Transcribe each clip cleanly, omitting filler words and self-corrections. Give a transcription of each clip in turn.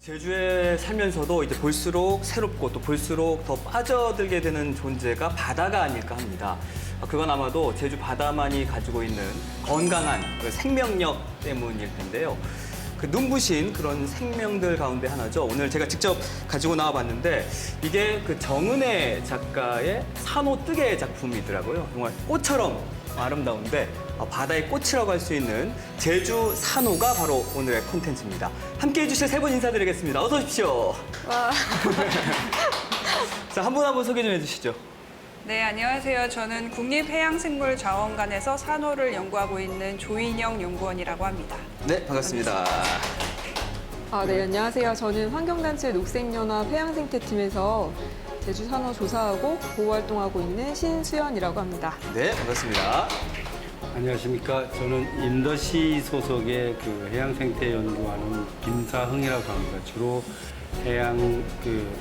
제주에 살면서도 이제 볼수록 새롭고 또 볼수록 더 빠져들게 되는 존재가 바다가 아닐까 합니다. 그건 아마도 제주 바다만이 가지고 있는 건강한 그 생명력 때문일 텐데요. 그 눈부신 그런 생명들 가운데 하나죠. 오늘 제가 직접 가지고 나와봤는데 이게 그 정은혜 작가의 산호 뜨개 작품이더라고요. 정말 꽃처럼 아름다운데 바다의 꽃이라고 할 수 있는 제주 산호가 바로 오늘의 콘텐츠입니다. 함께해 주실 세 분 인사드리겠습니다. 어서 오십시오. 와. 자, 한 분 한 분 소개 좀 해주시죠. 네, 안녕하세요. 저는 국립해양생물자원관에서 산호를 연구하고 있는 조인영 연구원이라고 합니다. 네, 반갑습니다. 네, 안녕하세요. 저는 환경단체 녹색연합 해양생태팀에서 제주 산호 조사하고 보호활동하고 있는 신수연이라고 합니다. 네, 반갑습니다. 안녕하십니까. 저는 인더시 소속의 그 해양생태 연구하는 김사흥이라고 합니다. 주로 해양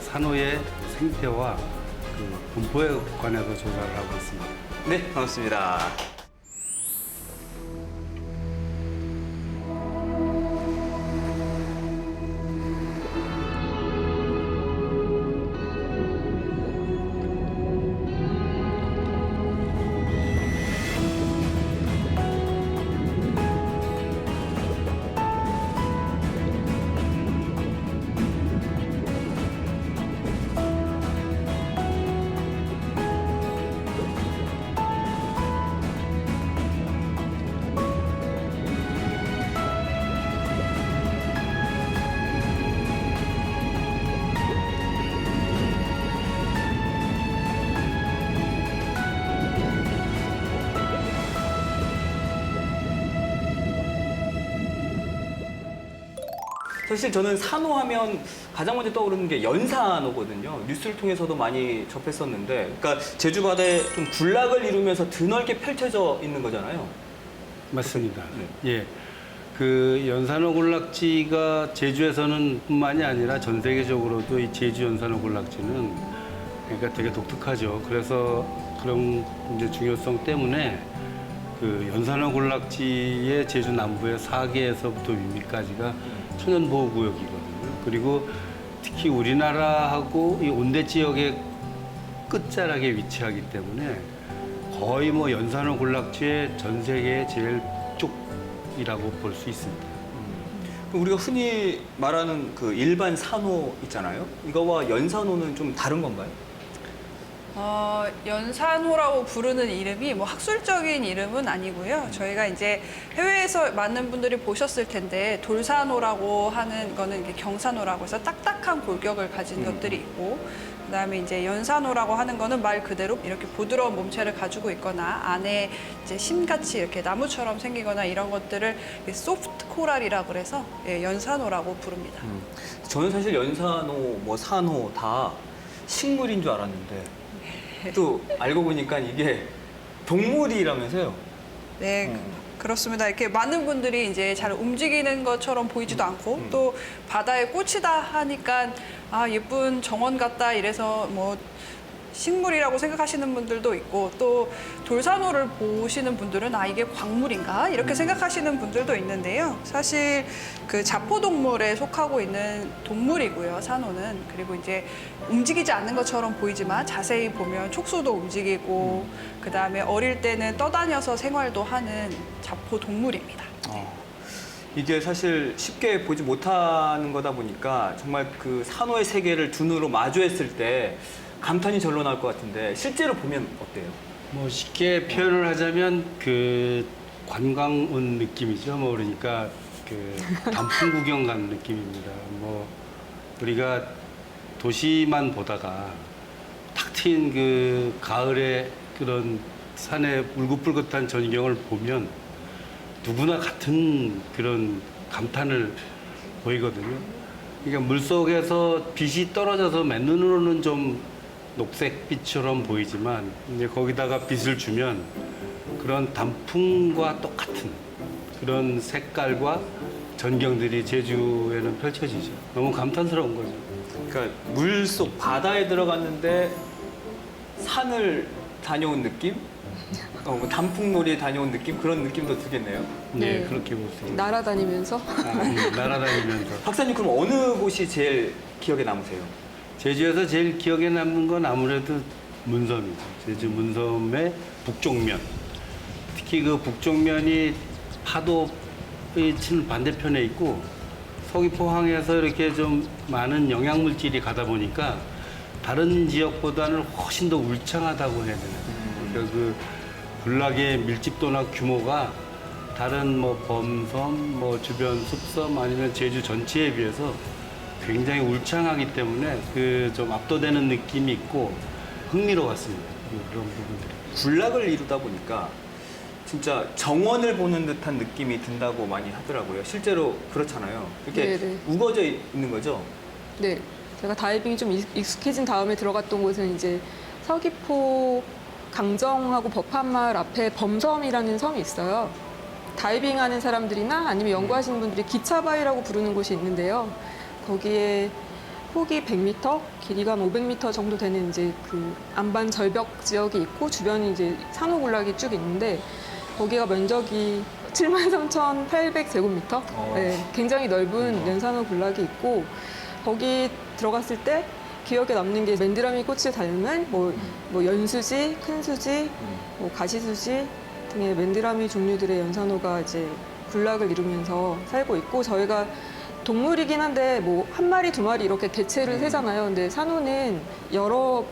산호의 생태와 분포에 관해서 조사를 하고 있습니다. 네, 반갑습니다. 사실 저는 산호하면 가장 먼저 떠오르는 게 연산호거든요. 뉴스를 통해서도 많이 접했었는데, 그러니까 제주 바다에 좀 군락을 이루면서 드넓게 펼쳐져 있는 거잖아요. 맞습니다. 예. 그 연산호 군락지가 제주에서는 뿐만이 아니라 전 세계적으로도 이 제주 연산호 군락지는 그러니까 되게 독특하죠. 그래서 그런 이제 중요성 때문에 그 연산호 군락지의 제주 남부의 사계에서부터 위미까지가 천연보호구역이거든요. 그리고 특히 우리나라하고 이 온대 지역의 끝자락에 위치하기 때문에 거의 뭐 연산호 군락지의 전 세계의 제일 쪽이라고 볼 수 있습니다. 그럼 우리가 흔히 말하는 그 일반 산호 있잖아요. 이거와 연산호는 좀 다른 건가요? 연산호라고 부르는 이름이 뭐 학술적인 이름은 아니고요. 저희가 이제 해외에서 많은 분들이 보셨을 텐데 돌산호라고 하는 거는 이게 경산호라고 해서 딱딱한 골격을 가진 것들이 있고, 그다음에 이제 연산호라고 하는 거는 말 그대로 이렇게 부드러운 몸체를 가지고 있거나 안에 이제 심같이 이렇게 나무처럼 생기거나 이런 것들을 소프트 코랄이라고 그래서 연산호라고 부릅니다. 저는 사실 연산호, 뭐 산호 다 식물인 줄 알았는데 또 알고 보니까 이게 동물이라면서요. 네, 그렇습니다. 이렇게 많은 분들이 이제 잘 움직이는 것처럼 보이지도 않고 또 바다의 꽃이다 하니까 예쁜 정원 같다 이래서 뭐 식물이라고 생각하시는 분들도 있고, 또 돌산호를 보시는 분들은 이게 광물인가 이렇게 생각하시는 분들도 있는데요. 사실 그 자포동물에 속하고 있는 동물이고요, 산호는. 그리고 이제 움직이지 않는 것처럼 보이지만 자세히 보면 촉수도 움직이고 그다음에 어릴 때는 떠다녀서 생활도 하는 자포동물입니다. 이게 사실 쉽게 보지 못하는 거다 보니까 정말 그 산호의 세계를 두 눈으로 마주했을 때 감탄이 절로 나올 것 같은데 실제로 보면 어때요? 뭐 쉽게 표현을 하자면 그 관광 온 느낌이죠. 뭐 그러니까 그 단풍 구경 간 느낌입니다. 뭐 우리가 도시만 보다가 탁 트인 그 가을의 그런 산의 울긋불긋한 전경을 보면 누구나 같은 그런 감탄을 보이거든요. 그러니까 물속에서 빛이 떨어져서 맨눈으로는 좀 녹색빛처럼 보이지만 이제 거기다가 빛을 주면 그런 단풍과 똑같은 그런 색깔과 전경들이 제주에는 펼쳐지죠. 너무 감탄스러운 거죠. 그러니까 물속 바다에 들어갔는데 산을 다녀온 느낌? 뭐 단풍놀이에 다녀온 느낌 그런 느낌도 들겠네요. 네, 네. 그렇게 볼 수 있습니다. 날아다니면서 날아다니면서. 박사님 그럼 어느 곳이 제일 기억에 남으세요? 제주에서 제일 기억에 남는 건 아무래도 문섬이죠. 제주 문섬의 북쪽면. 특히 그 북쪽면이 파도의 치는 반대편에 있고 서귀포항에서 이렇게 좀 많은 영양물질이 가다 보니까 다른 지역보다는 훨씬 더 울창하다고 해야 되나요? 그러니까 그 군락의 밀집도나 규모가 다른 뭐 범섬, 뭐 주변 숲섬 아니면 제주 전체에 비해서 굉장히 울창하기 때문에 그 좀 압도되는 느낌이 있고 흥미로웠습니다. 그런 부분들이. 군락을 이루다 보니까 진짜 정원을 보는 듯한 느낌이 든다고 많이 하더라고요. 실제로 그렇잖아요. 이렇게 네네. 우거져 있는 거죠. 네, 제가 다이빙이 좀 익숙해진 다음에 들어갔던 곳은 이제 서귀포 강정하고 법한마을 앞에 범섬이라는 섬이 있어요. 다이빙하는 사람들이나 아니면 연구하시는 분들이 기차바위라고 부르는 곳이 있는데요. 거기에 폭이 100m, 길이가 한 500m 정도 되는 이제 그 안반 절벽 지역이 있고 주변이 이제 산호 군락이 쭉 있는데 거기가 면적이 73,800제곱미터. 네, 굉장히 넓은 연산호 군락이 있고 거기 들어갔을 때 기억에 남는 게 맨드라미 꽃을 닮은 뭐 연수지, 큰수지, 뭐 가시수지 등의 맨드라미 종류들의 연산호가 이제 군락을 이루면서 살고 있고 저희가 동물이긴 한데 뭐 한 마리 두 마리 이렇게 개체를 세잖아요. 근데 산호는 여러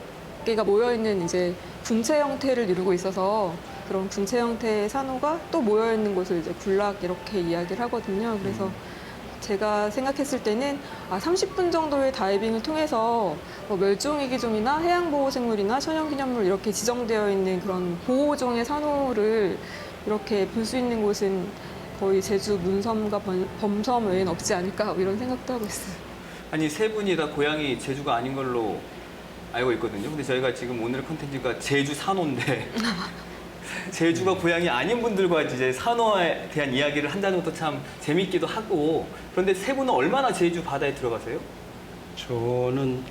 개가 모여 있는 이제 군체 형태를 이루고 있어서 그런 군체 형태의 산호가 또 모여 있는 곳을 이제 군락 이렇게 이야기를 하거든요. 그래서 제가 생각했을 때는 30분 정도의 다이빙을 통해서 뭐 멸종위기종이나 해양보호생물이나 천연기념물 이렇게 지정되어 있는 그런 보호종의 산호를 이렇게 볼 수 있는 곳은 거의 제주 문섬과 범섬 외엔 없지 않을까 뭐 이런 생각도 하고 있어요. 아니 세 분이 다 고향이 제주가 아닌 걸로 알고 있거든요. 근데 저희가 지금 오늘 컨텐츠가 제주 산호인데 제주가 고향이 아닌 분들과 이제 산호에 대한 이야기를 한다는 것도 참 재밌기도 하고 그런데 세 분은 얼마나 제주 바다에 들어가세요? 저는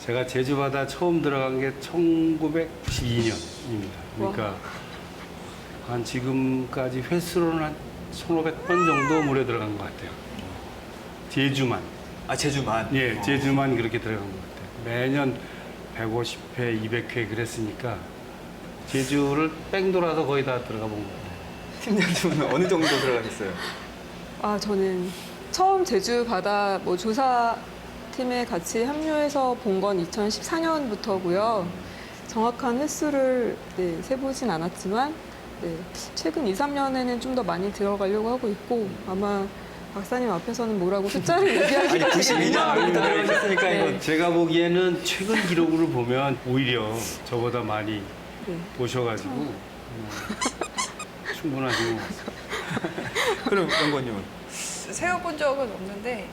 제가 제주 바다 처음 들어간 게 1992년입니다. 그러니까 한 지금까지 횟수로는 한 1,500번 정도 물에 들어간 것 같아요. 제주만. 아 제주만? 예, 제주만 그렇게 들어간 것 같아요. 매년 150회, 200회 그랬으니까 제주를 뺑 돌아서 거의 다 들어가 본 거예요. 팀장님은 어느 정도 들어가셨어요? 저는 처음 제주 바다 뭐 조사팀에 같이 합류해서 본 건 2014년부터고요. 정확한 횟수를 세보진 않았지만 최근 2, 3년에는 좀 더 많이 들어가려고 하고 있고 아마 박사님 앞에서는 뭐라고 숫자를 얘기하기가 아니 되게 92년 민망합니다. 들어가셨으니까 네. 이거 제가 보기에는 최근 기록으로 보면 오히려 저보다 많이 네. 보셔가지고 충분하신 것 같습니다. 그럼 연구원님은? 세어본 적은 없는데,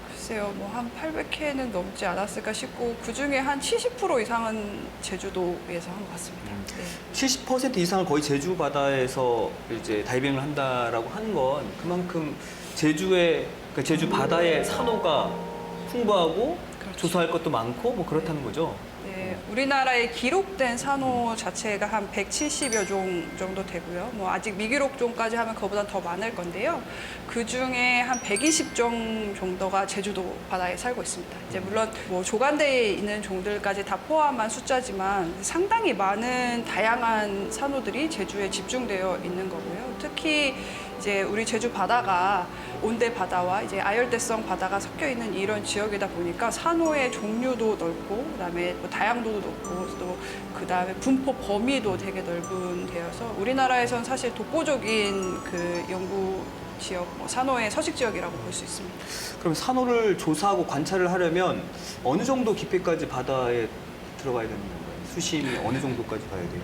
글쎄요, 뭐 한 800회는 넘지 않았을까 싶고, 그 중에 한 70% 이상은 제주도에서 한 것 같습니다. 네. 70% 이상을 거의 제주 바다에서 이제 다이빙을 한다라고 하는 건 그만큼 그러니까 제주 바다의 산호가 풍부하고 그렇죠. 조사할 것도 많고 뭐 그렇다는 거죠. 네, 우리나라에 기록된 산호 자체가 한 170여 종 정도 되고요. 뭐 아직 미기록종까지 하면 그보다 더 많을 건데요. 그 중에 한 120종 정도가 제주도 바다에 살고 있습니다. 이제 물론 뭐 조간대에 있는 종들까지 다 포함한 숫자지만 상당히 많은 다양한 산호들이 제주에 집중되어 있는 거고요. 특히 이제 우리 제주 바다가 온대 바다와 이제 아열대성 바다가 섞여 있는 이런 지역이다 보니까 산호의 종류도 넓고 그다음에 뭐 다양도도 높고 또 그다음에 분포 범위도 되게 넓은 데여서 우리나라에선 사실 독보적인 그 연구 지역, 뭐 산호의 서식 지역이라고 볼 수 있습니다. 그럼 산호를 조사하고 관찰을 하려면 어느 정도 깊이까지 바다에 들어가야 되는 건가요? 수심이 어느 정도까지 가야 돼요?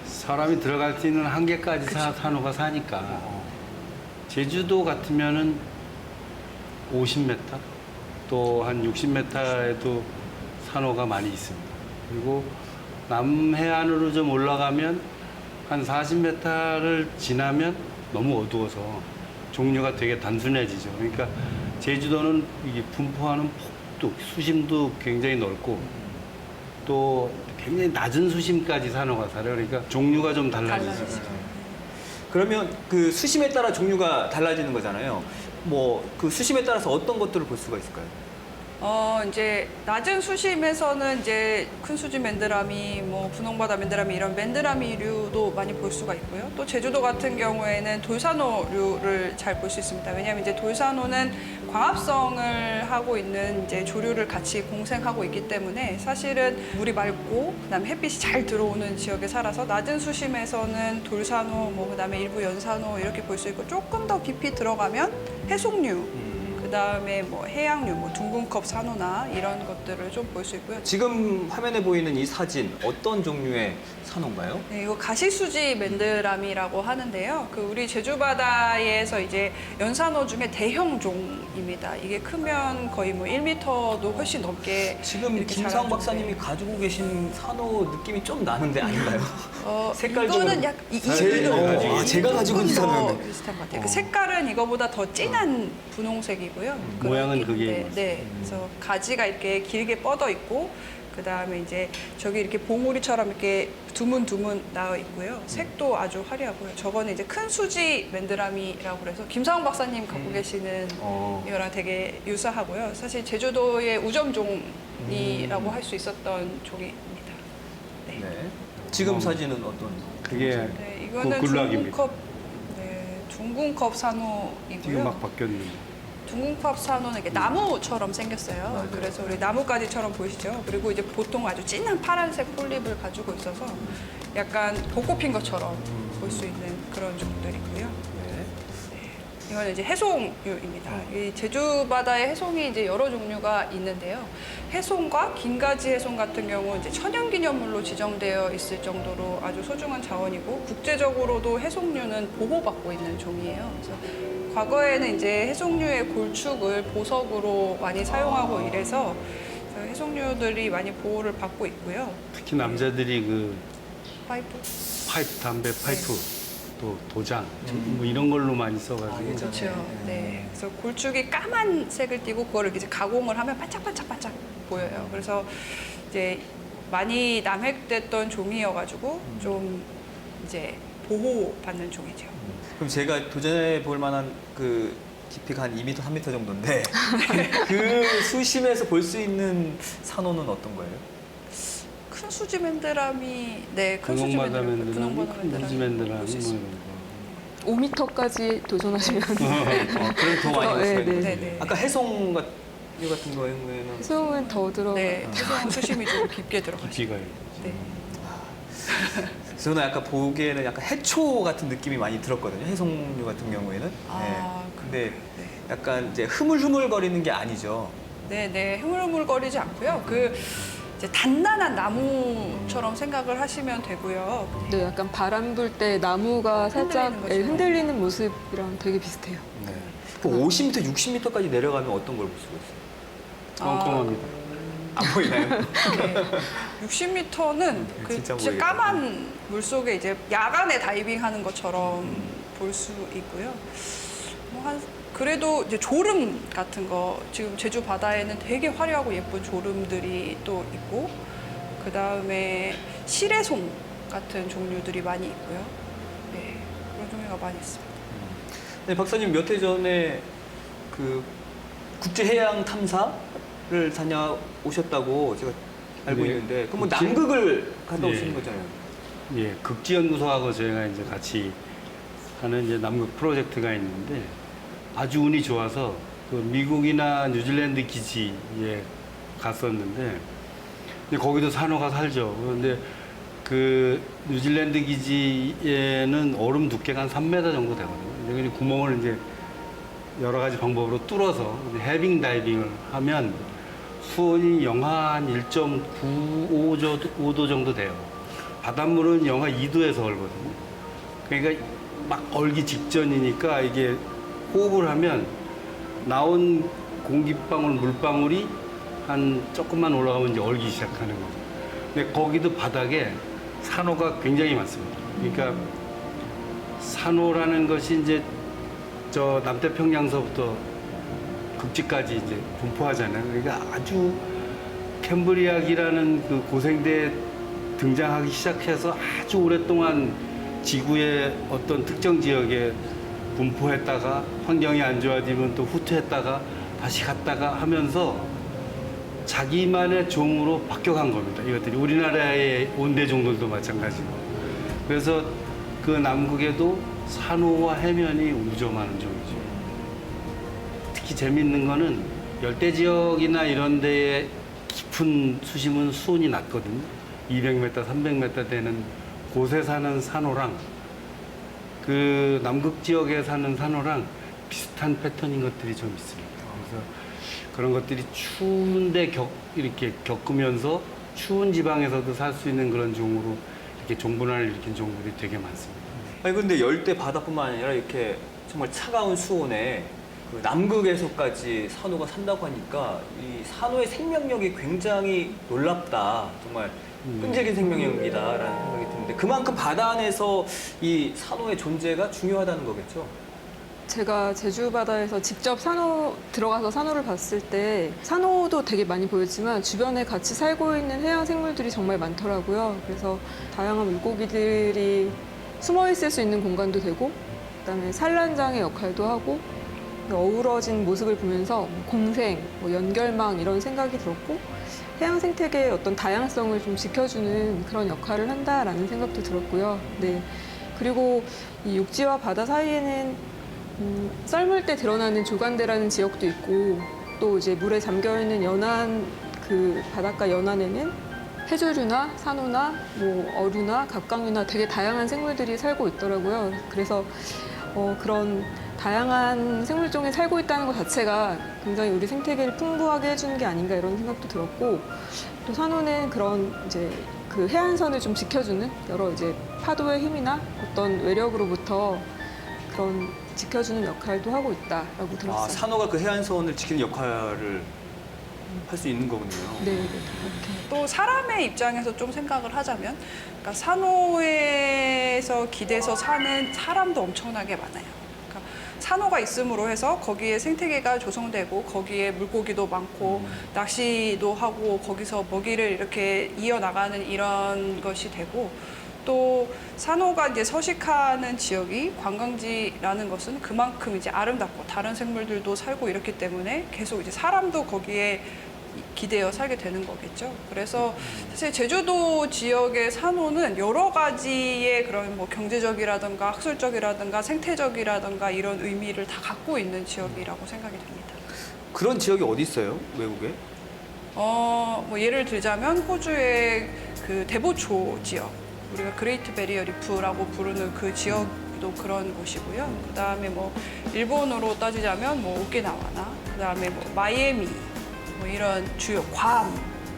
사람이 들어갈 수 있는 한계까지 산호가 사니까 제주도 같으면은 50m 또 한 60m에도 산호가 많이 있습니다. 그리고 남해안으로 좀 올라가면 한 40m를 지나면 너무 어두워서 종류가 되게 단순해지죠. 그러니까 제주도는 이게 분포하는 폭도 수심도 굉장히 넓고 또 굉장히 낮은 수심까지 산호가 살아요. 그러니까 종류가 좀 달라지죠. 그러면 그 수심에 따라 종류가 달라지는 거잖아요. 뭐 그 수심에 따라서 어떤 것들을 볼 수가 있을까요? 이제 낮은 수심에서는 이제 큰 수지 맨드라미, 뭐 분홍바다 맨드라미 이런 맨드라미류도 많이 볼 수가 있고요. 또 제주도 같은 경우에는 돌산호류를 잘 볼 수 있습니다. 왜냐하면 이제 돌산호는 광합성을 하고 있는 이제 조류를 같이 공생하고 있기 때문에 사실은 물이 맑고 그다음에 햇빛이 잘 들어오는 지역에 살아서 낮은 수심에서는 돌산호, 뭐 그다음에 일부 연산호 이렇게 볼 수 있고 조금 더 깊이 들어가면 해송류. 그다음에 뭐 해양류, 뭐 둥근컵 산호나 이런 것들을 좀 볼 수 있고요. 지금 화면에 보이는 이 사진 어떤 종류의 산호인가요? 네, 이거 가시수지 맨드라미라고 하는데요. 그 우리 제주 바다에서 이제 연산호 중에 대형 종입니다. 이게 크면 거의 뭐 1m도 훨씬 넘게 지금 이렇게 김상훈 자라는 박사님이 종인데. 가지고 계신 산호 느낌이 좀 나는데 아닌가요? 색깔적으로. 이거는 약 제가 가지고 있는 산호는 비슷한 것 같아요. 그 색깔은 이거보다 더 진한 분홍색이고요. 모양은 그렇기 그게 때문에, 네, 그래서 가지가 이렇게 길게 뻗어 있고 그 다음에 이제 저기 이렇게 봉우리처럼 이렇게 두문두문 나와 있고요. 색도 아주 화려하고요. 저거는 이제 큰 수지 맨드라미라고 그래서 김상훈 박사님 갖고 계시는 이거랑 되게 유사하고요. 사실 제주도의 우점종이라고 할 수 있었던 종입니다. 네. 네. 지금 사진은 어떤? 그게 네, 이거는 굴락입니다. 둥근컵, 네, 둥근컵 산호이고요. 지금 막 바뀌었는데. 둥근컵 산호는 이렇게 나무처럼 생겼어요. 그래서 우리 나뭇가지처럼 보이시죠? 그리고 이제 보통 아주 진한 파란색 폴립을 가지고 있어서 약간 벚꽃 핀 것처럼 볼 수 있는 그런 종들이고요. 이거는 이제 해송류입니다. 이 제주 바다의 해송이 이제 여러 종류가 있는데요. 해송과 긴가지 해송 같은 경우 이제 천연기념물로 지정되어 있을 정도로 아주 소중한 자원이고 국제적으로도 해송류는 보호받고 있는 종이에요. 그래서 과거에는 이제 해송류의 골축을 보석으로 많이 사용하고 이래서 해송류들이 많이 보호를 받고 있고요. 특히 남자들이 그 파이프. 담배 파이프, 또 도장, 뭐 이런 걸로 많이 써가지고. 그렇죠. 네. 그래서 골축이 까만 색을 띠고 그거를 이제 가공을 하면 반짝반짝반짝 보여요. 그래서 이제 많이 남획됐던 종이어가지고 좀 이제 보호받는 종이죠. 그럼 제가 도전해 볼 만한 그 깊이가 한 2m, 3m 정도인데 그 수심에서 볼 수 있는 산호는 어떤 거예요? 큰 수지 맨드라미, 네, 큰 수지 분홍바다 맨드라미, 맨드라미, 분홍바다 큰 수지 맨드라미 볼수 뭐 있습니다. 이런 거. 5m까지 도전하시면 그럼 더 많이 볼수 네, 있는 네. 네. 아까 해송 같은 경우에는 해송은 더 들어가. 네, 해송 수심이 좀 깊게 들어가죠. 깊이가 네. 저는 약간 보기에는 약간 해초 같은 느낌이 많이 들었거든요. 해송류 같은 경우에는. 아, 근데 네. 약간 이제 흐물흐물거리는 게 아니죠. 네, 네, 흐물흐물거리지 않고요. 그 이제 단단한 나무처럼 생각을 하시면 되고요. 네, 약간 바람 불 때 나무가 살짝 흔들리는 거죠. 흔들리는 모습이랑 되게 비슷해요. 네. 그 50m, 60m까지 내려가면 어떤 걸 볼 수가 있어요? 껌껌합니다. 안 보이나요? 네. 60m는 그 진짜 진짜 모르겠다. 까만 물 속에 이제 야간에 다이빙하는 것처럼 볼 수 있고요. 그래도 이제 조름 같은 거 지금 제주 바다에는 되게 화려하고 예쁜 조름들이 또 있고 그 다음에 실해송 같은 종류들이 많이 있고요. 네, 그런 종류가 많이 있습니다. 네, 박사님 몇 해 전에 그 국제해양 탐사를 다녀오셨다고 제가 알고 네. 있는데 그럼 뭐 국제- 남극을 갔다 예. 오시는 거잖아요. 예, 극지연구소하고 저희가 이제 같이 하는 이제 남극 프로젝트가 있는데 아주 운이 좋아서 그 미국이나 뉴질랜드 기지에 갔었는데 근데 거기도 산호가 살죠. 그런데 그 뉴질랜드 기지에는 얼음 두께가 한 3m 정도 되거든요. 근데 그 구멍을 이제 여러 가지 방법으로 뚫어서 이제 해빙 다이빙을 하면 수온이 영하 한 1.95도 정도 돼요. 바닷물은 영하 2도에서 얼거든요. 그러니까 막 얼기 직전이니까 이게 호흡을 하면 나온 공기방울, 물방울이 한 조금만 올라가면 이제 얼기 시작하는 거죠. 근데 거기도 바닥에 산호가 굉장히 많습니다. 그러니까 산호라는 것이 이제 저 남태평양서부터 극지까지 이제 분포하잖아요. 그러니까 아주 캠브리아기라는 그 고생대에 등장하기 시작해서 아주 오랫동안 지구의 어떤 특정 지역에 분포했다가 환경이 안 좋아지면 또 후퇴했다가 다시 갔다가 하면서 자기만의 종으로 바뀌어간 겁니다. 이것들이 우리나라의 온대종들도 마찬가지고. 그래서 그 남극에도 산호와 해면이 우점하는 종이죠. 특히 재밌는 거는 열대 지역이나 이런 데에 깊은 수심은 수온이 낮거든요. 200m, 300m 되는 곳에 사는 산호랑 그 남극 지역에 사는 산호랑 비슷한 패턴인 것들이 좀 있습니다. 그래서 그런 것들이 추운데 이렇게 겪으면서 추운 지방에서도 살 수 있는 그런 종으로 이렇게 종분할을 일으킨 종들이 되게 많습니다. 아니 근데 열대 바다뿐만 아니라 이렇게 정말 차가운 수온에 그 남극에서까지 산호가 산다고 하니까 이 산호의 생명력이 굉장히 놀랍다. 정말 끈질긴 생명력이다라는 생각이 드는데 그만큼 바다 안에서 이 산호의 존재가 중요하다는 거겠죠? 제가 제주 바다에서 직접 들어가서 산호를 봤을 때 산호도 되게 많이 보였지만 주변에 같이 살고 있는 해양 생물들이 정말 많더라고요. 그래서 다양한 물고기들이 숨어 있을 수 있는 공간도 되고 그다음에 산란장의 역할도 하고 어우러진 모습을 보면서 공생, 연결망 이런 생각이 들었고 해양 생태계의 어떤 다양성을 좀 지켜주는 그런 역할을 한다라는 생각도 들었고요. 네. 그리고 이 육지와 바다 사이에는 썰물 때 드러나는 조간대라는 지역도 있고 또 이제 물에 잠겨 있는 연안 그 바닷가 연안에는 해조류나 산호나 어류나 갑각류나 되게 다양한 생물들이 살고 있더라고요. 그래서 그런 다양한 생물종이 살고 있다는 것 자체가 굉장히 우리 생태계를 풍부하게 해주는 게 아닌가 이런 생각도 들었고 또 산호는 그런 이제 그 해안선을 좀 지켜주는 여러 이제 파도의 힘이나 어떤 외력으로부터 그런 지켜주는 역할도 하고 있다라고 들었어요. 아, 산호가 그 해안선을 지키는 역할을 할 수 있는 거군요. 네, 이렇게. 또 사람의 입장에서 좀 생각을 하자면 그러니까 산호에서 기대서 사는 사람도 엄청나게 많아요. 그러니까 산호가 있음으로 해서 거기에 생태계가 조성되고 거기에 물고기도 많고 낚시도 하고 거기서 먹이를 이렇게 이어나가는 이런 것이 되고 또 산호가 이제 서식하는 지역이 관광지라는 것은 그만큼 이제 아름답고 다른 생물들도 살고 이렇기 때문에 계속 이제 사람도 거기에 기대어 살게 되는 거겠죠. 그래서 사실 제주도 지역의 산호는 여러 가지의 그런 뭐 경제적이라든가 학술적이라든가 생태적이라든가 이런 의미를 다 갖고 있는 지역이라고 생각이 됩니다. 그런 지역이 어디 있어요? 외국에? 뭐 예를 들자면 호주의 그 대보초 지역, 우리가 그레이트 베리어 리프라고 부르는 그 지역도 그런 곳이고요. 그다음에 뭐 일본으로 따지자면 뭐 오키나와나 그다음에 뭐 마이애미 뭐 이런 주요 괌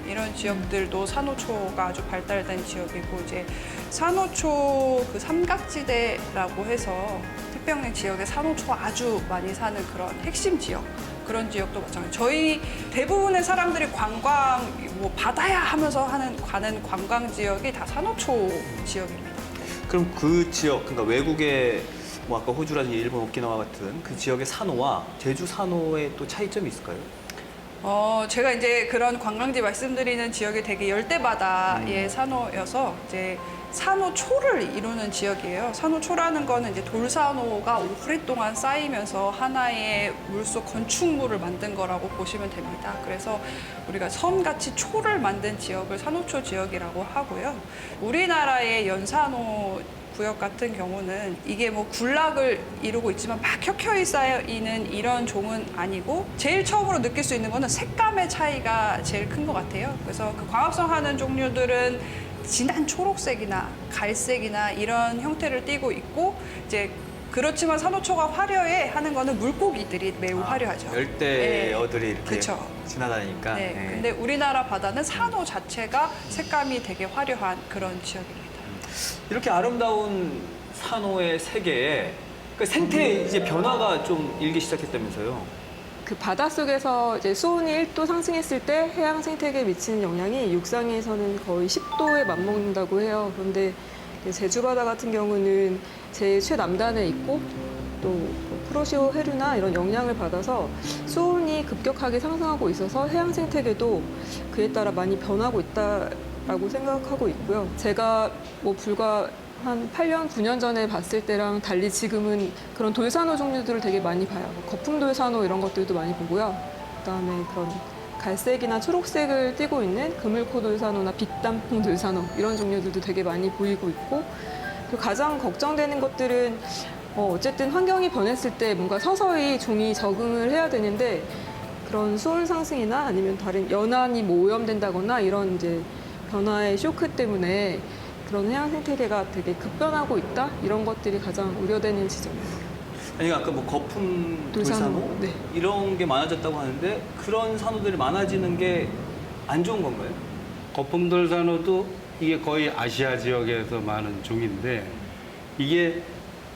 이런 지역들도 산호초가 아주 발달된 지역이고 이제 산호초 그 삼각지대라고 해서 태평양 지역에 산호초가 아주 많이 사는 그런 핵심 지역 그런 지역도 마찬가지. 저희 대부분의 사람들이 관광 뭐 바다야 하면서 가는 관광 지역이 다 산호초 지역입니다. 그럼 그 지역, 그러니까 외국의 뭐 아까 호주라든지 일본, 오키나와 같은 그 지역의 산호와 제주 산호의 또 차이점이 있을까요? 제가 이제 그런 관광지 말씀드리는 지역이 되게 열대바다의 산호여서 이제 산호초를 이루는 지역이에요. 산호초라는 거는 이제 돌산호가 오랫동안 쌓이면서 하나의 물속 건축물을 만든 거라고 보시면 됩니다. 그래서 우리가 섬같이 초를 만든 지역을 산호초 지역이라고 하고요. 우리나라의 연산호 구역 같은 경우는 이게 뭐 군락을 이루고 있지만 막 켜켜이 쌓여있는 이런 종은 아니고 제일 처음으로 느낄 수 있는 거는 색감의 차이가 제일 큰 것 같아요. 그래서 그 광합성 하는 종류들은 진한 초록색이나 갈색이나 이런 형태를 띠고 있고 이제 그렇지만 산호초가 화려해 하는 거는 물고기들이 매우 화려하죠. 열대어들이 이렇게 그쵸. 지나다니니까. 네. 네. 근데 우리나라 바다는 산호 자체가 색감이 되게 화려한 그런 지역입니다. 이렇게 아름다운 산호의 세계에 그 생태 이제 변화가 좀 일기 시작했다면서요? 그 바닷속에서 이제 수온이 1도 상승했을 때 해양 생태계에 미치는 영향이 육상에서는 거의 10도에 맞먹는다고 해요. 그런데 제주 바다 같은 경우는 제일 최남단에 있고 또 프로시오 해류나 이런 영향을 받아서 수온이 급격하게 상승하고 있어서 해양 생태계도 그에 따라 많이 변하고 있다라고 생각하고 있고요. 제가 뭐 불과 한 8년, 9년 전에 봤을 때랑 달리 지금은 그런 돌산호 종류들을 되게 많이 봐요. 뭐 거품돌산호 이런 것들도 많이 보고요. 그다음에 그런 갈색이나 초록색을 띠고 있는 그물코돌산호나 빛단풍돌산호 이런 종류들도 되게 많이 보이고 있고, 그리고 가장 걱정되는 것들은 어쨌든 환경이 변했을 때 뭔가 서서히 종이 적응을 해야 되는데, 그런 수온 상승이나 아니면 다른 연안이 뭐 오염된다거나 이런 이제 변화의 쇼크 때문에 그런 해양 생태계가 되게 급변하고 있다, 이런 것들이 가장 우려되는 지점입니다. 아니 아까 뭐 거품 돌산호 네. 이런 게 많아졌다고 하는데 그런 산호들이 많아지는 게 안 좋은 건가요? 거품돌산호도 이게 거의 아시아 지역에서 많은 종인데, 이게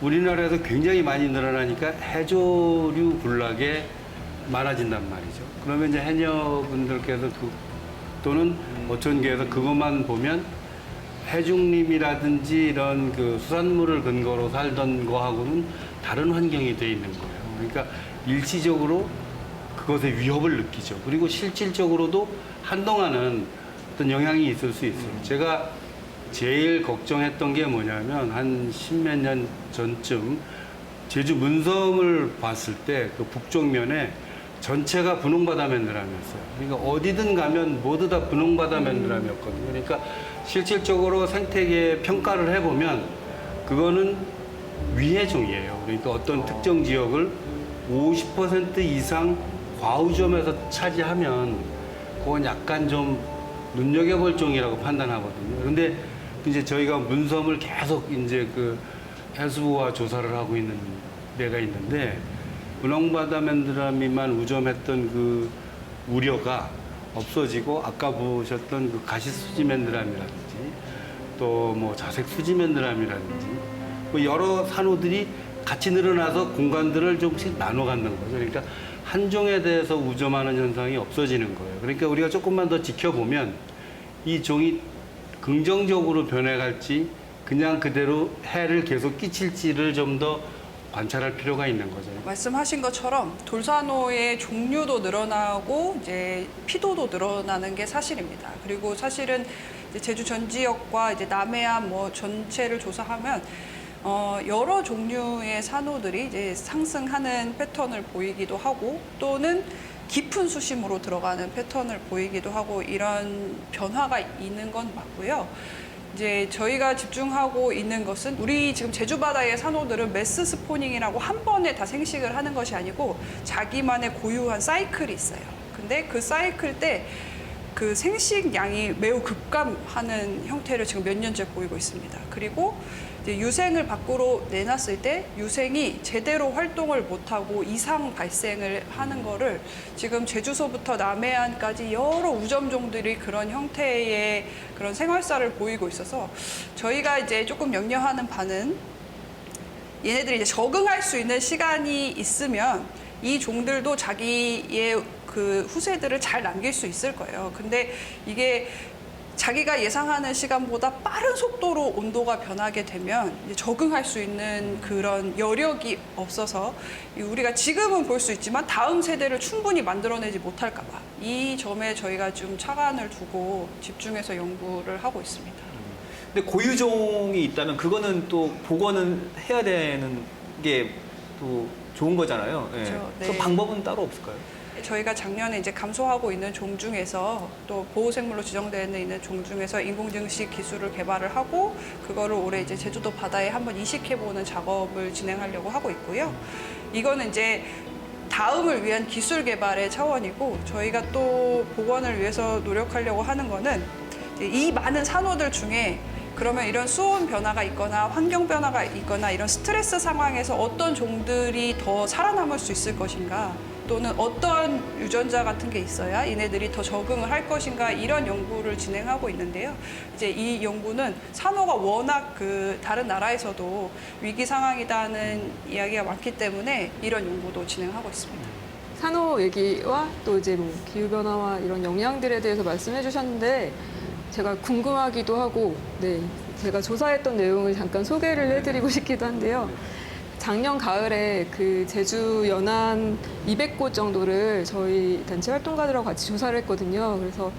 우리나라에서 굉장히 많이 늘어나니까 해조류 군락에 많아진단 말이죠. 그러면 이제 해녀분들께서 또는 어촌계에서 그것만 보면 해중림이라든지 이런 그 수산물을 근거로 살던 거하고는 다른 환경이 돼 있는 거예요. 그러니까 일시적으로 그것의 위협을 느끼죠. 그리고 실질적으로도 한동안은 어떤 영향이 있을 수 있어요. 제가 제일 걱정했던 게 뭐냐면 한 십몇 년 전쯤 제주 문섬을 봤을 때 그 북쪽면에 전체가 분홍바다 맨드람이었어요. 그러니까 어디든 가면 모두 다 분홍바다 맨드람이었거든요. 그러니까 실질적으로 생태계 평가를 해보면 그거는 위해종이에요. 그러니까 어떤 특정 지역을 50% 이상 과우점에서 차지하면 그건 약간 좀 눈여겨볼 종이라고 판단하거든요. 그런데 이제 저희가 문섬을 계속 이제 그 해수부와 조사를 하고 있는 데가 있는데, 분홍바다 맨드라미만 우점했던 그 우려가 없어지고, 아까 보셨던 그 가시수지 맨드라미라든지 또 뭐 자색 수지 맨드라미라든지 뭐 여러 산호들이 같이 늘어나서 공간들을 조금씩 나눠 갖는 거죠. 그러니까 한 종에 대해서 우점하는 현상이 없어지는 거예요. 그러니까 우리가 조금만 더 지켜보면 이 종이 긍정적으로 변해갈지 그냥 그대로 해를 계속 끼칠지를 좀 더 관찰할 필요가 있는 거죠. 말씀하신 것처럼 돌산호의 종류도 늘어나고 이제 피도도 늘어나는 게 사실입니다. 그리고 사실은 이제 제주 전 지역과 이제 남해안 뭐 전체를 조사하면 여러 종류의 산호들이 이제 상승하는 패턴을 보이기도 하고, 또는 깊은 수심으로 들어가는 패턴을 보이기도 하고, 이런 변화가 있는 건 맞고요. 이제 저희가 집중하고 있는 것은, 우리 지금 제주 바다의 산호들은 매스 스포닝이라고 한 번에 다 생식을 하는 것이 아니고 자기만의 고유한 사이클이 있어요. 근데 그 사이클 때 그 생식량이 매우 급감하는 형태를 지금 몇 년째 보이고 있습니다. 그리고 이제 유생을 밖으로 내놨을 때 유생이 제대로 활동을 못하고 이상 발생을 하는 거를 지금 제주서부터 남해안까지 여러 우점종들이 그런 형태의 그런 생활사를 보이고 있어서, 저희가 이제 조금 염려하는 바는 얘네들이 이제 적응할 수 있는 시간이 있으면 이 종들도 자기의 그 후세들을 잘 남길 수 있을 거예요. 근데 이게 자기가 예상하는 시간보다 빠른 속도로 온도가 변하게 되면 이제 적응할 수 있는 그런 여력이 없어서 우리가 지금은 볼 수 있지만 다음 세대를 충분히 만들어내지 못할까 봐, 이 점에 저희가 좀 차관을 두고 집중해서 연구를 하고 있습니다. 근데 고유종이 있다면 그거는 또 복원은 해야 되는 게 또 좋은 거잖아요. 예. 그렇죠. 네. 그 방법은 따로 없을까요? 저희가 작년에 이제 감소하고 있는 종 중에서, 또 보호생물로 지정되어 있는 종 중에서 인공증식 기술을 개발을 하고, 그거를 올해 이제 제주도 바다에 한번 이식해보는 작업을 진행하려고 하고 있고요. 이거는 이제 다음을 위한 기술 개발의 차원이고, 저희가 또 복원을 위해서 노력하려고 하는 거는 이 많은 산호들 중에 그러면 이런 수온 변화가 있거나 환경 변화가 있거나 이런 스트레스 상황에서 어떤 종들이 더 살아남을 수 있을 것인가, 또는 어떤 유전자 같은 게 있어야 얘네들이 더 적응을 할 것인가, 이런 연구를 진행하고 있는데요. 이제 이 연구는 산호가 워낙 그 다른 나라에서도 위기 상황이다는 이야기가 많기 때문에 이런 연구도 진행하고 있습니다. 산호 얘기와 또 이제 뭐 기후변화와 이런 영향들에 대해서 말씀해 주셨는데, 제가 궁금하기도 하고, 네, 제가 조사했던 내용을 잠깐 소개를 해드리고 싶기도 한데요. 작년 가을에 그 제주 연안 200곳 정도를 저희 단체 활동가들하고 같이 조사를 했거든요. 그래서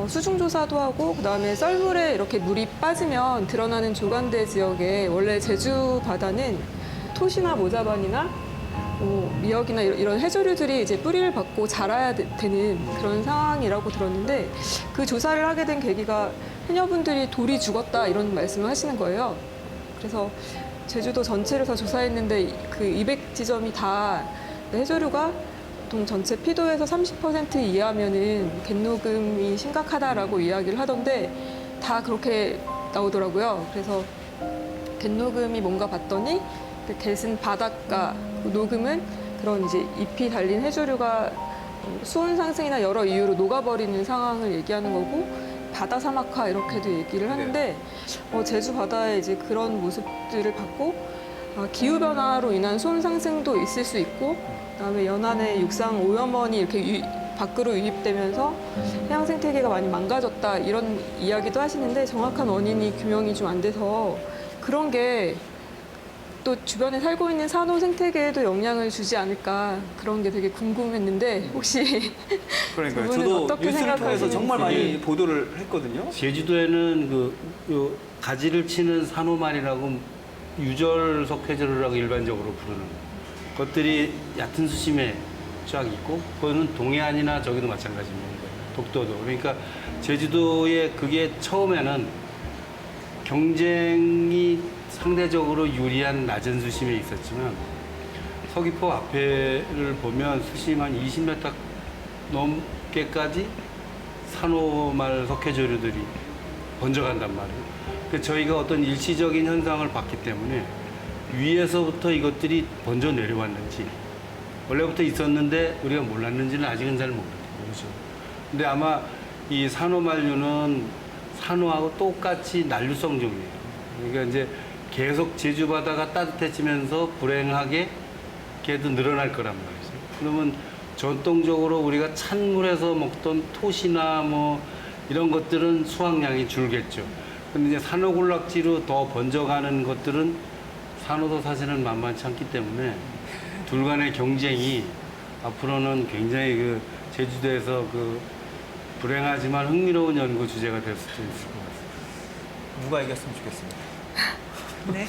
수중 조사도 하고 그다음에 썰물에 이렇게 물이 빠지면 드러나는 조간대 지역에 원래 제주 바다는 토시나 모자반이나 미역이나 이런 해조류들이 이제 뿌리를 받고 자라야 되는 그런 상황이라고 들었는데 그 조사를 하게 된 계기가 해녀분들이 돌이 죽었다 이런 말씀을 하시는 거예요. 그래서 제주도 전체를 다 조사했는데 그 200지점이 다 해조류가 보통 전체 피도에서 30% 이하면은 갯녹음이 심각하다라고 이야기를 하던데 다 그렇게 나오더라고요. 그래서 갯녹음이 뭔가 봤더니 그 갯은 바닷가, 녹음은 그런 이제 잎이 달린 해조류가 수온 상승이나 여러 이유로 녹아버리는 상황을 얘기하는 거고 바다 사막화 이렇게도 얘기를 하는데 제주 바다에 이제 그런 모습들을 봤고 기후 변화로 인한 수온 상승도 있을 수 있고 그다음에 연안의 육상 오염원이 이렇게 밖으로 유입되면서 해양 생태계가 많이 망가졌다 이런 이야기도 하시는데 정확한 원인이 규명이 좀 안 돼서 그런 게 또 주변에 살고 있는 산호 생태계에도 영향을 주지 않을까 그런 게 되게 궁금했는데 혹시 그러니까요. 두 분은 저도 어떻게 뉴스를 통해서 생각하시는지. 정말 많이 보도를 했거든요. 제주도에는 요 가지를 치는 산호말이라고 유절 석회조류라고 일반적으로 부르는 것들이 얕은 수심에 쫙 있고 그거는 동해안이나 저기도 마찬가지입니다. 독도도. 그러니까 제주도에 그게 처음에는 경쟁이 상대적으로 유리한 낮은 수심에 있었지만 서귀포 앞에를 보면 수심 한 20m 넘게까지 산호말 석회조류들이 번져간단 말이에요. 그 저희가 어떤 일시적인 현상을 봤기 때문에 위에서부터 이것들이 번져 내려왔는지 원래부터 있었는데 우리가 몰랐는지는 아직은 잘 모르죠. 근데 아마 이 산호말류는 산호하고 똑같이 난류성 종이에요. 그러니까 이제 계속 제주 바다가 따뜻해지면서 불행하게 걔도 늘어날 거란 말이죠. 그러면 전통적으로 우리가 찬물에서 먹던 토시나 뭐 이런 것들은 수확량이 줄겠죠. 근데 이제 산호군락지로 더 번져가는 것들은 산호도 사실은 만만치 않기 때문에 둘 간의 경쟁이 앞으로는 굉장히 그 제주도에서 그 불행하지만 흥미로운 연구 주제가 될 수도 있을 것 같습니다. 누가 이겼으면 좋겠습니다. 네.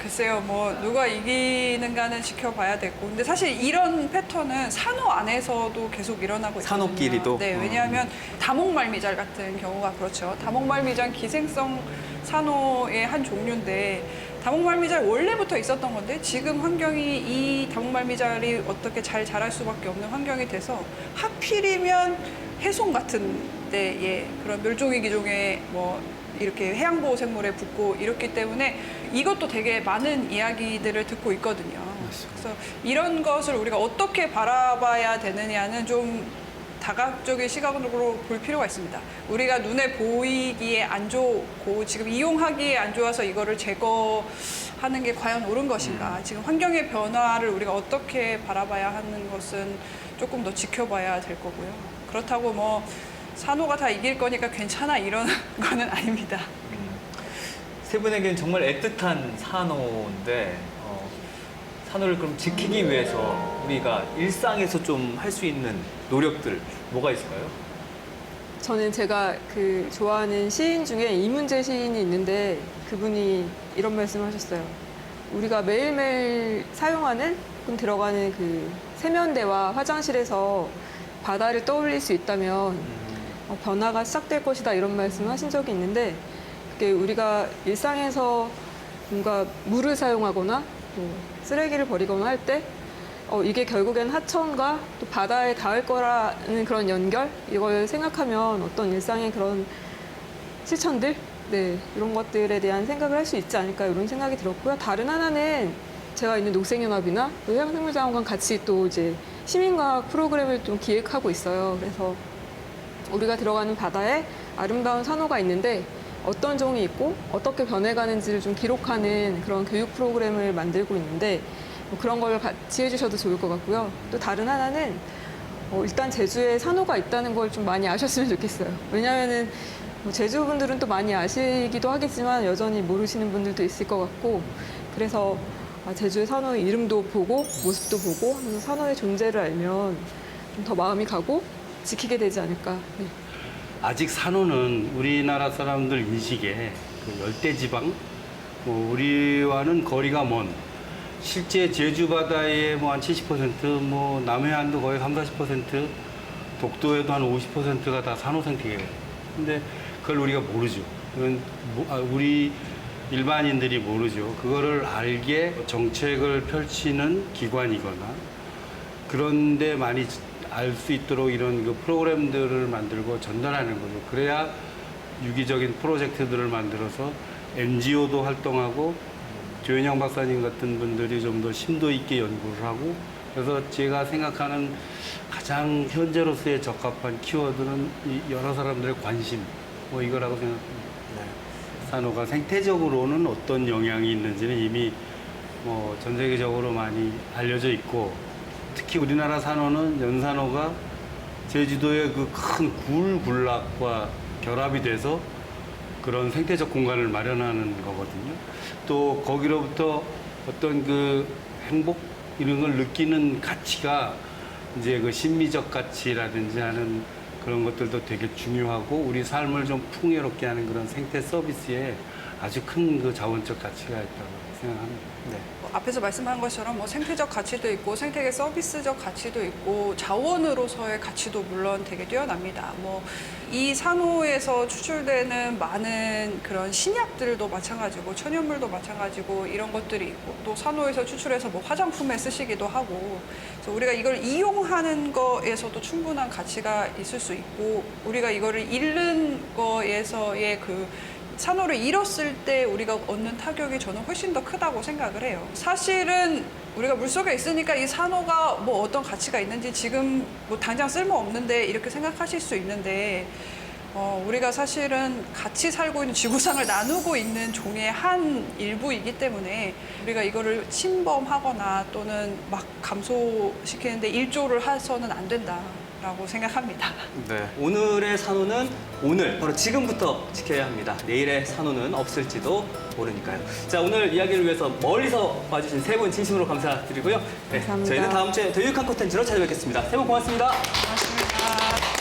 글쎄요, 뭐 누가 이기는가는 지켜봐야 되고, 근데 사실 이런 패턴은 산호 안에서도 계속 일어나고 있거든요. 산호끼리도? 네, 왜냐하면 다목말미잘 같은 경우가 그렇죠. 다목말미잘 기생성 산호의 한 종류인데 다목말미잘 원래부터 있었던 건데 지금 환경이 이 다목말미잘이 어떻게 잘 자랄 수밖에 없는 환경이 돼서 하필이면 해송 같은 데에 그런 멸종위 기종의 뭐 이렇게 해양보호 생물에 붙고 이렇기 때문에 이것도 되게 많은 이야기들을 듣고 있거든요. 그래서 이런 것을 우리가 어떻게 바라봐야 되느냐는 좀 다각적인 시각으로 볼 필요가 있습니다. 우리가 눈에 보이기에 안 좋고 지금 이용하기에 안 좋아서 이거를 제거하는 게 과연 옳은 것인가. 지금 환경의 변화를 우리가 어떻게 바라봐야 하는 것은 조금 더 지켜봐야 될 거고요. 그렇다고 뭐 산호가 다 이길 거니까 괜찮아 이런 거는 아닙니다. 세 분에게는 정말 애틋한 산호인데 산호를 그럼 지키기 위해서 우리가 일상에서 좀 할 수 있는 노력들 뭐가 있을까요? 저는 제가 그 좋아하는 시인 중에 이문재 시인이 있는데 그분이 이런 말씀을 하셨어요. 우리가 매일매일 사용하는 들어가는 그 세면대와 화장실에서 바다를 떠올릴 수 있다면 변화가 시작될 것이다 이런 말씀을 하신 적이 있는데 그게 우리가 일상에서 뭔가 물을 사용하거나 쓰레기를 버리거나 할 때 이게 결국엔 하천과 또 바다에 닿을 거라는 그런 연결 이걸 생각하면 어떤 일상의 그런 실천들 이런 것들에 대한 생각을 할 수 있지 않을까 이런 생각이 들었고요. 다른 하나는 제가 있는 녹색연합이나 또 해양생물자원관 같이 또 이제 시민과학 프로그램을 좀 기획하고 있어요. 그래서 우리가 들어가는 바다에 아름다운 산호가 있는데 어떤 종이 있고 어떻게 변해가는지를 좀 기록하는 그런 교육 프로그램을 만들고 있는데 뭐 그런 걸 같이 해주셔도 좋을 것 같고요. 또 다른 하나는 일단 제주에 산호가 있다는 걸 좀 많이 아셨으면 좋겠어요. 왜냐하면은 뭐 제주 분들은 또 많이 아시기도 하겠지만 여전히 모르시는 분들도 있을 것 같고 그래서 제주의 산호의 이름도 보고 모습도 보고 하면서 산호의 존재를 알면 좀 더 마음이 가고 지키게 되지 않을까. 네. 아직 산호는 우리나라 사람들 인식에 그 열대지방, 뭐 우리와는 거리가 먼 실제 제주 바다의 뭐 한 70%, 뭐 남해안도 거의 30-40%, 독도에도 한 50%가 다 산호 생태계예요. 근데 그걸 우리가 모르죠. 그건 우리 일반인들이 모르죠. 그거를 알게 정책을 펼치는 기관이거나 그런데 많이 알 수 있도록 이런 그 프로그램들을 만들고 전달하는 거죠. 그래야 유기적인 프로젝트들을 만들어서 NGO도 활동하고 조현영 박사님 같은 분들이 좀 더 심도 있게 연구를 하고 그래서 제가 생각하는 가장 현재로서의 적합한 키워드는 이 여러 사람들의 관심 뭐 이거라고 생각합니다. 산호가 생태적으로는 어떤 영향이 있는지는 이미 뭐 전 세계적으로 많이 알려져 있고 특히 우리나라 산호는 연산호가 제주도의 그 큰 굴군락과 결합이 돼서 그런 생태적 공간을 마련하는 거거든요. 또 거기로부터 어떤 그 행복 이런 걸 느끼는 가치가 이제 그 심미적 가치라든지 하는 그런 것들도 되게 중요하고 우리 삶을 좀 풍요롭게 하는 그런 생태 서비스에 아주 큰 그 자원적 가치가 있다고 생각합니다. 네. 앞에서 말씀한 것처럼 뭐 생태적 가치도 있고 생태계 서비스적 가치도 있고 자원으로서의 가치도 물론 되게 뛰어납니다. 뭐 이 산호에서 추출되는 많은 그런 신약들도 마찬가지고 천연물도 마찬가지고 이런 것들이 있고 또 산호에서 추출해서 뭐 화장품에 쓰시기도 하고 그래서 우리가 이걸 이용하는 거에서도 충분한 가치가 있을 수 있고 우리가 이거를 잃는 거에서의 그 산호를 잃었을 때 우리가 얻는 타격이 저는 훨씬 더 크다고 생각을 해요. 사실은 우리가 물속에 있으니까 이 산호가 뭐 어떤 가치가 있는지 지금 뭐 당장 쓸모없는데 이렇게 생각하실 수 있는데 우리가 사실은 같이 살고 있는 지구상을 나누고 있는 종의 한 일부이기 때문에 우리가 이거를 침범하거나 또는 막 감소시키는데 일조를 해서는 안 된다라고 생각합니다. 네. 오늘의 산호는 오늘 바로 지금부터 지켜야 합니다. 내일의 산호는 없을지도 모르니까요. 자, 오늘 이야기를 위해서 멀리서 와주신 세 분 진심으로 감사드리고요. 네, 감사합니다. 저희는 다음 주에 더 유익한 콘텐츠로 찾아뵙겠습니다. 세 분 고맙습니다. 고맙습니다.